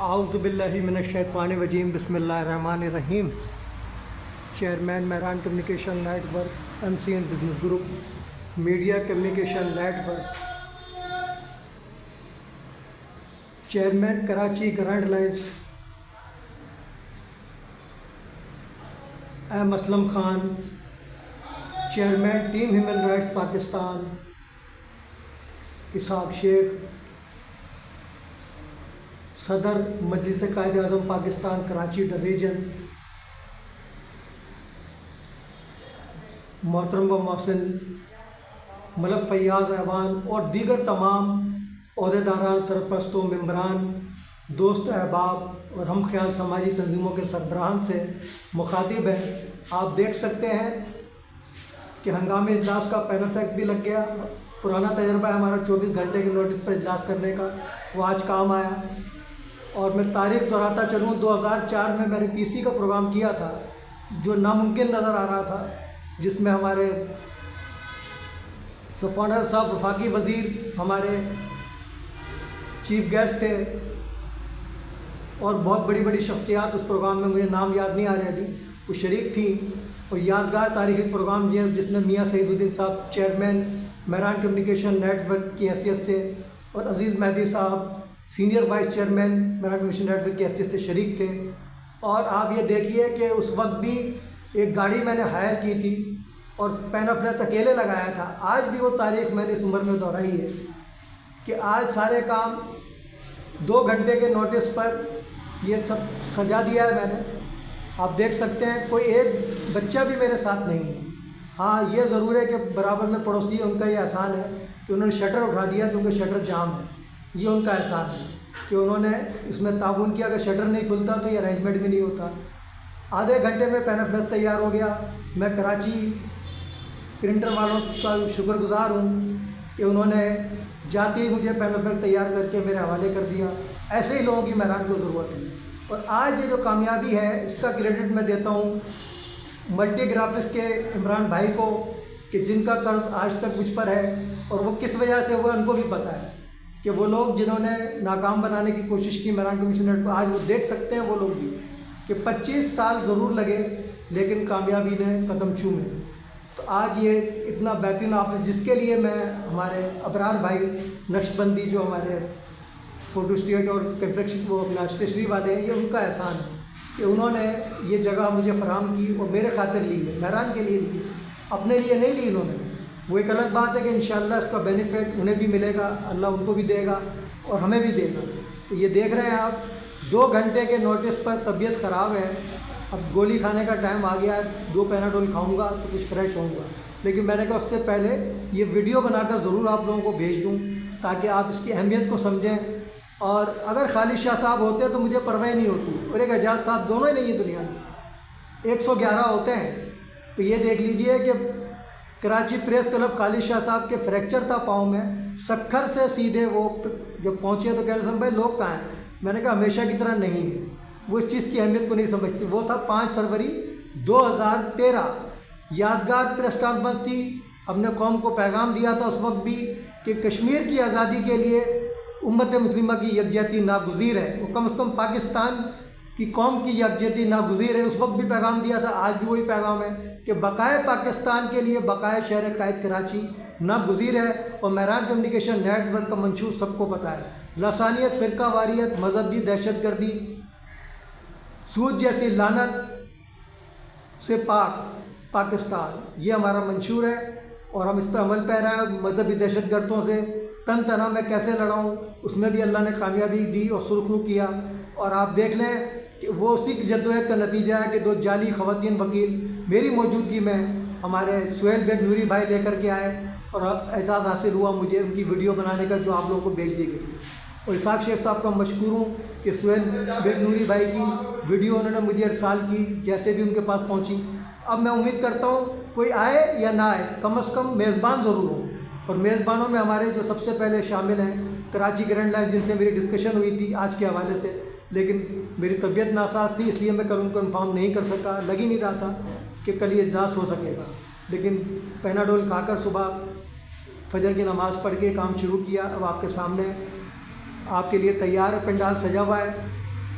اعوذ باللہ من الشیطان الرجیم بسم اللہ الرحمن الرحیم۔ Chairman Mehran communication network MCN business group media communication network, chairman Karachi grand lions M Aslam Khan, chairman team human rights Pakistan Ishaq Sheikh, صدر مجلس قائد اعظم پاکستان کراچی ڈویژن محترم و محسن ملک فیاض ایوان اور دیگر تمام عہدیداران، سرپرستوں، ممبران، دوست احباب اور ہم خیال سماجی تنظیموں کے سربراہان سے مخاطب ہیں۔ آپ دیکھ سکتے ہیں کہ ہنگامی اجلاس کا پین افیکٹ بھی لگ گیا۔ پرانا تجربہ ہے ہمارا 24 گھنٹے کے نوٹس پر اجلاس کرنے کا، وہ آج کام آیا۔ اور میں تاریخ دہراتا چلوں، 2004 میں نے PC کا پروگرام کیا تھا جو ناممکن نظر آ رہا تھا، جس میں ہمارے صفوان صاحب وفاقی وزیر ہمارے چیف گیسٹ تھے اور بہت بڑی بڑی شخصیات اس پروگرام میں، مجھے نام یاد نہیں آ رہے ابھی، وہ شریک تھیں۔ اور یادگار تاریخی پروگرام یہ جس میں میاں سعید الدین صاحب chairman Mehran communication network کی حیثیت سے اور عزیز مہدی صاحب senior vice chairman Mehran communication network کی حیثیت سے شریک تھے۔ اور آپ یہ دیکھیے کہ اس وقت بھی ایک گاڑی میں نے ہائر کی تھی اور پین آف ڈیتھ اکیلے لگایا تھا۔ آج بھی وہ تاریخ میں نے اس عمر میں دہرائی ہے کہ آج سارے کام 2 گھنٹے کے نوٹس پر یہ سب سجا دیا ہے میں نے۔ آپ دیکھ سکتے ہیں کوئی ایک بچہ بھی میرے ساتھ نہیں ہے۔ ہاں یہ ضرور ہے کہ برابر میں پڑوسی ان کا یہ احسان ہے کہ انہوں نے شٹر اٹھا دیا کیونکہ شٹر جام ہے، یہ ان کا احسان ہے کہ انہوں نے اس میں تعاون کیا۔ اگر شٹر نہیں کھلتا تو یہ ارینجمنٹ بھی نہیں ہوتا۔ آدھے گھنٹے میں پین آف ڈیتھ تیار ہو گیا۔ میں کراچی پرنٹر والوں کا شکر گزار ہوں کہ انہوں نے جاتے ہی مجھے پین آف ڈیتھ تیار کر کے میرے حوالے کر دیا۔ ایسے ہی لوگوں کی مہران کو ضرورت ہے۔ اور آج یہ جو کامیابی ہے اس کا کریڈٹ میں دیتا ہوں ملٹی گرافکس کے عمران بھائی کو، کہ جن کا قرض آج تک مجھ پر ہے اور وہ کس وجہ سے وہ ان کو بھی پتہ ہے کہ وہ لوگ جنہوں نے ناکام بنانے کی کوشش کی مہران کمیونیکیشن نیٹ کو، آج وہ دیکھ سکتے ہیں وہ لوگ بھی کہ 25 سال ضرور لگے لیکن کامیابی نے قدم چھومے۔ تو آج یہ اتنا بہترین آفس جس کے لیے میں ہمارے ابرار بھائی نقش بندی جو ہمارے فوٹو اسٹیٹ اور کنفیکشن وہ اپنا اسٹیشنری والے ہیں، یہ ان کا احسان ہے کہ انہوں نے یہ جگہ مجھے فراہم کی اور میرے خاطر لی ہے، مہران کے لیے لی، اپنے لیے نہیں لی انہوں نے۔ وہ ایک الگ بات ہے کہ انشاءاللہ اس کا بینیفٹ انہیں بھی ملے گا، اللہ ان کو بھی دے گا اور ہمیں بھی دے گا۔ تو یہ دیکھ رہے ہیں آپ 2 گھنٹے کے نوٹس پر طبیعت خراب ہے، اب گولی کھانے کا ٹائم آ گیا ہے، 2 پیناڈول کھاؤں گا تو کچھ فریش ہوں گا۔ لیکن میں نے کہا اس سے پہلے یہ ویڈیو بنا کر ضرور آپ لوگوں کو بھیج دوں تاکہ آپ اس کی اہمیت کو سمجھیں۔ اور اگر خالد شاہ صاحب ہوتے تو مجھے پرواہ نہیں ہوتی، اور ایک اعجاز صاحب دونوں ہی نہیں ہیں دنیا میں، 111 ہوتے ہیں۔ تو یہ دیکھ لیجئے کہ کراچی پریس کلب خالد شاہ صاحب کے فریکچر تھا پاؤں میں، سکھر سے سیدھے وہ جب پہنچے تو کہہ رہے بھائی لوگ کہاں ہیں؟ میں نے کہا ہمیشہ کی طرح نہیں ہے، وہ اس چیز کی اہمیت کو نہیں سمجھتی۔ وہ تھا 5 فروری 2013، یادگار پریس کانفرنس تھی، ہم نے قوم کو پیغام دیا تھا اس وقت بھی کہ کشمیر کی آزادی کے لیے امت مسلمہ کی یکجہتی ناگزیر ہے، وہ کم از کم پاکستان کی قوم کی یکجہتی ناگزیر ہے۔ اس وقت بھی پیغام دیا تھا، آج بھی وہی پیغام ہے کہ بقائے پاکستان کے لیے بقائے شہر قائد کراچی ناگزیر ہے۔ اور مہران کمیونیکیشن نیٹ ورک کا منشور سب کو پتہ ہے، لسانیت، فرقہ واریت، مذہبی دہشت گردی، سود جیسی لعنت سے پاک پاکستان، یہ ہمارا منشور ہے اور ہم اس پہ عمل پیرا ہے۔ مذہبی دہشت گردوں سے تن تنہا میں کیسے لڑاؤں، اس میں بھی اللہ نے کامیابی دی اور سرخرو کیا۔ اور آپ دیکھ لیں کہ وہ اسی کی جدوجہد کا نتیجہ ہے کہ 2 جعلی خواتین وکیل میری موجودگی میں ہمارے سہیل بیگ نوری بھائی لے کر کے آئے اور اعزاز حاصل ہوا مجھے ان کی ویڈیو بنانے کا، جو آپ لوگوں کو بھیج دی گئی۔ اور اسحاق شیخ صاحب کا مشکور ہوں کہ سہیل بیگ نوری بھائی کی ویڈیو انہوں نے مجھے ارسال کی جیسے بھی ان کے پاس پہنچی۔ اب میں امید کرتا ہوں کوئی آئے یا نہ آئے، کم از کم میزبان ضرور ہوں۔ اور میزبانوں میں ہمارے جو سب سے پہلے شامل ہیں کراچی گرینڈ لائنس، جن سے میری ڈسکشن ہوئی تھی آج کے حوالے سے، لیکن میری طبیعت ناساز تھی اس لیے میں کل ان کو انفارم نہیں کر سکا، لگ ہی نہیں رہا تھا کہ کل یہ اجلاس ہو سکے گا۔ لیکن پیناڈول کھا کر صبح فجر کی نماز پڑھ کے کام شروع کیا۔ اب آپ کے سامنے آپ کے لیے تیار ہے، پنڈال سجا ہوا ہے